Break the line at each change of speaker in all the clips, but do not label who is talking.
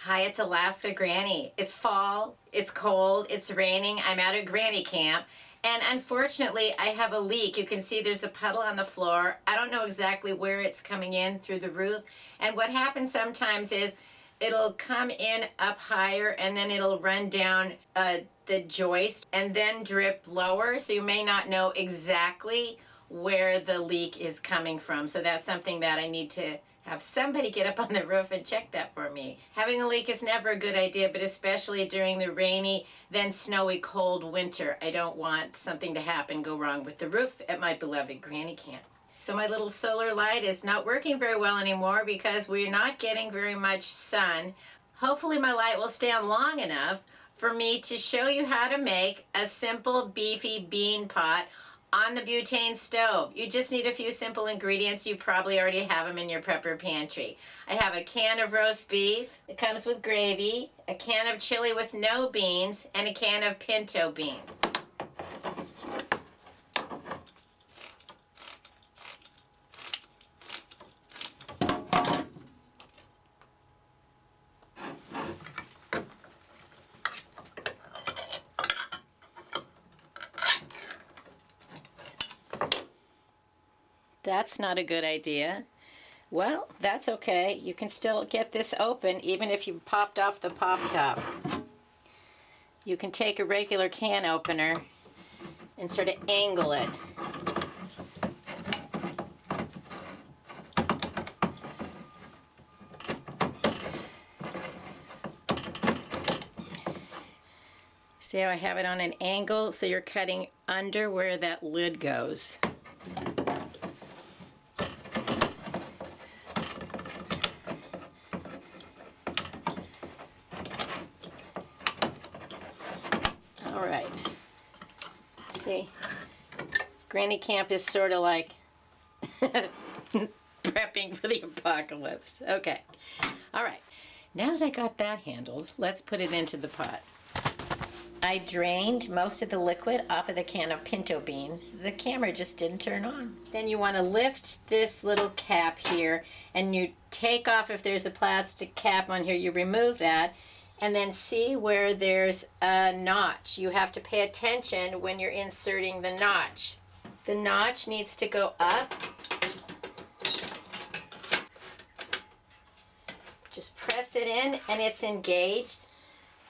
Hi, it's Alaska Granny. It's fall, it's cold, it's raining. I'm at a granny camp, and unfortunately I have a leak. You can see there's a puddle on the floor. I don't know exactly where it's coming in through the roof, and what happens sometimes is it'll come in up higher and then it'll run down the joist and then drip lower, so you may not know exactly where the leak is coming from. So that's something that I need to have somebody get up on the roof and check that for me. Having a leak is never a good idea, but especially during the rainy, then snowy, cold winter. I don't want something to happen, go wrong with the roof at my beloved granny camp. So my little solar light is not working very well anymore because we're not getting very much sun. Hopefully my light will stay on long enough for me to show you how to make a simple beefy bean pot on the butane stove. You just need a few simple ingredients. You probably already have them in your prepper pantry. I have a can of roast beef. It comes with gravy, a can of chili with no beans, and a can of pinto beans. That's not a good idea. Well, that's okay. You can still get this open even if you popped off the pop top. You can take a regular can opener and sort of angle it. See how I have it on an angle? So you're cutting under where that lid goes. Alright, see, Granny Camp is sort of like prepping for the apocalypse. Okay, alright, now that I got that handled, let's put it into the pot. I drained most of the liquid off of the can of pinto beans. The camera just didn't turn on. Then you want to lift this little cap here and you take off, if there's a plastic cap on here, you remove that. And then see where there's a notch. You have to pay attention when you're inserting the notch. The notch needs to go up. Just press it in and it's engaged.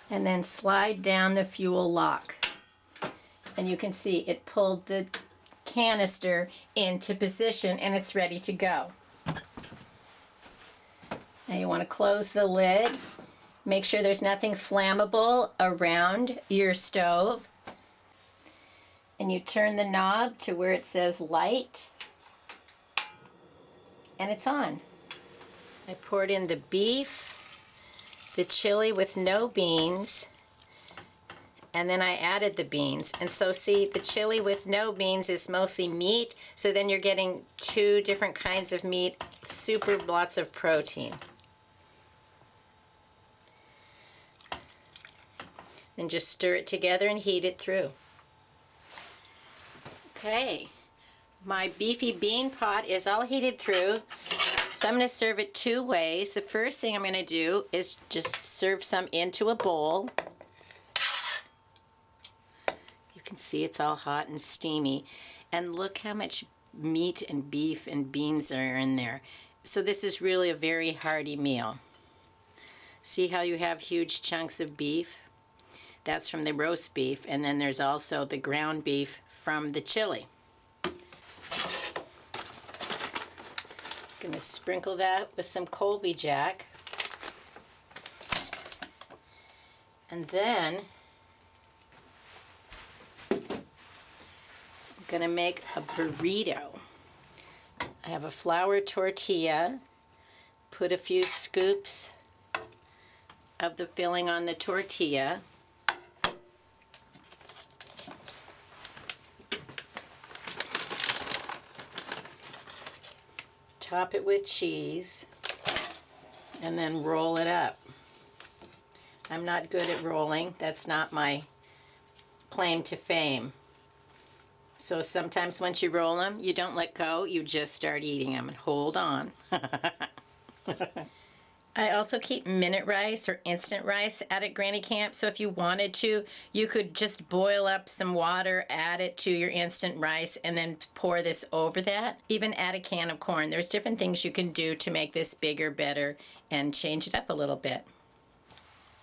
And then slide down the fuel lock. And you can see it pulled the canister into position and it's ready to go. Now you want to close the lid. Make sure there's nothing flammable around your stove. And you turn the knob to where it says light. And it's on. I poured in the beef, the chili with no beans, and then I added the beans. And so see, the chili with no beans is mostly meat, so then you're getting two different kinds of meat, super lots of protein. And just stir it together and heat it through. Okay, my beefy bean pot is all heated through, so I'm going to serve it two ways. The first thing I'm going to do is just serve some into a bowl. You can see it's all hot and steamy, and look how much meat and beef and beans are in there. So this is really a very hearty meal. See how you have huge chunks of beef? That's from the roast beef, and then there's also the ground beef from the chili. Gonna sprinkle that with some Colby Jack. And then I'm gonna make a burrito. I have a flour tortilla, put a few scoops of the filling on the tortilla. Top it with cheese, and then roll it up. I'm not good at rolling. That's not my claim to fame. So sometimes once you roll them, you don't let go, you just start eating them and hold on. I also keep minute rice or instant rice out at Granny Camp. So if you wanted to, you could just boil up some water, add it to your instant rice, and then pour this over that. Even add a can of corn. There's different things you can do to make this bigger, better, and change it up a little bit.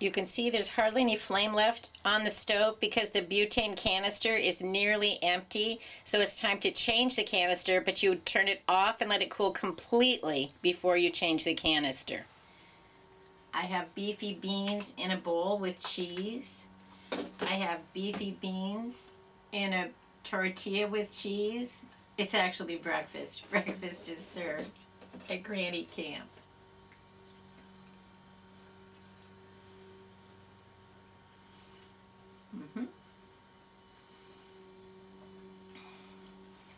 You can see there's hardly any flame left on the stove because the butane canister is nearly empty. So it's time to change the canister, but you would turn it off and let it cool completely before you change the canister. I have beefy beans in a bowl with cheese. I have beefy beans in a tortilla with cheese. It's actually breakfast. Breakfast is served at Granny Camp.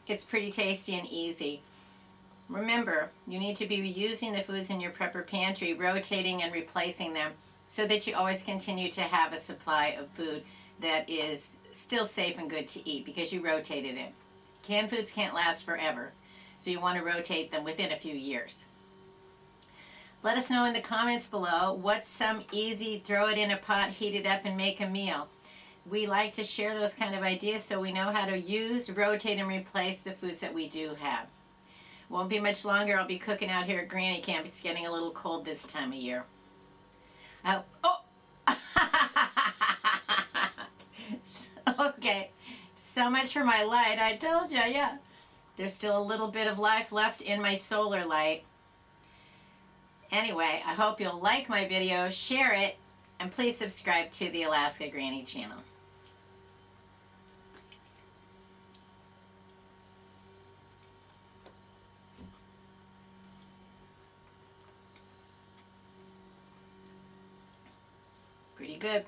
It's pretty tasty and easy. Remember, you need to be reusing the foods in your prepper pantry, rotating and replacing them so that you always continue to have a supply of food that is still safe and good to eat because you rotated it. Canned foods can't last forever, so you want to rotate them within a few years. Let us know in the comments below what's some easy, throw it in a pot, heat it up, and make a meal. We like to share those kind of ideas so we know how to use, rotate, and replace the foods that we do have. Won't be much longer. I'll be cooking out here at Granny Camp. It's getting a little cold this time of year. Oh! Okay. So much for my light. I told you, yeah. There's still a little bit of life left in my solar light. Anyway, I hope you'll like my video, share it, and please subscribe to the Alaska Granny channel. Pretty good.